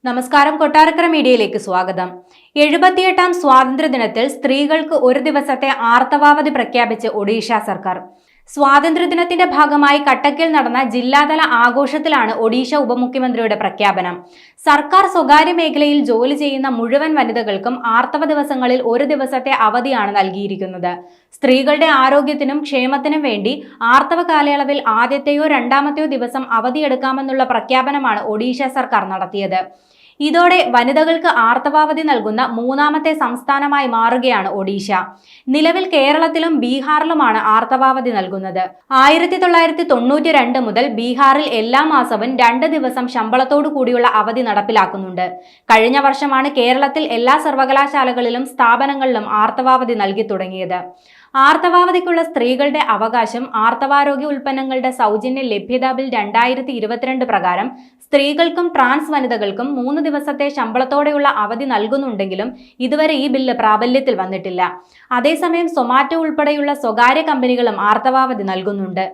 നമസ്കാരം. കൊട്ടാരക്കര മീഡിയയിലേക്ക് സ്വാഗതം. 78ാം സ്വാതന്ത്ര്യദിനത്തിൽ സ്ത്രീകൾക്ക് ഒരു ദിവസത്തെ ആർത്തവാവധി പ്രഖ്യാപിച്ച് ഒഡീഷ സർക്കാർ. സ്വാതന്ത്ര്യദിനത്തിന്റെ ഭാഗമായി കട്ടക്കിൽ നടന്ന ജില്ലാതല ആഘോഷത്തിലാണ് ഒഡീഷ ഉപമുഖ്യമന്ത്രിയുടെ പ്രഖ്യാപനം. സർക്കാർ സ്വകാര്യ മേഖലയിൽ ജോലി ചെയ്യുന്ന മുഴുവൻ വനിതകൾക്കും ആർത്തവ ദിവസങ്ങളിൽ ഒരു ദിവസത്തെ അവധിയാണ് നൽകിയിരിക്കുന്നത്. സ്ത്രീകളുടെ ആരോഗ്യത്തിനും ക്ഷേമത്തിനും വേണ്ടി ആർത്തവ കാലയളവിൽ ആദ്യത്തെയോ രണ്ടാമത്തെയോ ദിവസം അവധിയെടുക്കാമെന്നുള്ള പ്രഖ്യാപനമാണ് ഒഡീഷ സർക്കാർ നടത്തിയത്. ഇതോടെ വനിതകൾക്ക് ആർത്തവാവധി നൽകുന്ന മൂന്നാമത്തെ സംസ്ഥാനമായി മാറുകയാണ് ഒഡീഷ. നിലവിൽ കേരളത്തിലും ബീഹാറിലുമാണ് ആർത്തവാവധി നൽകുന്നത്. 1992 മുതൽ ബീഹാറിൽ എല്ലാ മാസവും 2 ദിവസം ശമ്പളത്തോടു കൂടിയുള്ള അവധി നടപ്പിലാക്കുന്നുണ്ട്. കഴിഞ്ഞ വർഷമാണ് കേരളത്തിൽ എല്ലാ സർവകലാശാലകളിലും സ്ഥാപനങ്ങളിലും ആർത്തവാവധി നൽകി തുടങ്ങിയത്. ആർത്തവാവധിക്കുള്ള സ്ത്രീകളുടെ അവകാശം ആർത്തവാരോഗ്യ ഉൽപ്പന്നങ്ങളുടെ സൗജന്യ ലഭ്യത ബിൽ 2022 പ്രകാരം സ്ത്രീകൾക്കും ട്രാൻസ് വനിതകൾക്കും 3 ദിവസത്തെ ശമ്പളത്തോടെയുള്ള അവധി നൽകുന്നുണ്ടെങ്കിലും ഇതുവരെ ഈ ബില്ല് പ്രാബല്യത്തിൽ വന്നിട്ടില്ല. അതേസമയം സൊമാറ്റോ ഉൾപ്പെടെയുള്ള സ്വകാര്യ കമ്പനികളും ആർത്തവാവധി നൽകുന്നുണ്ട്.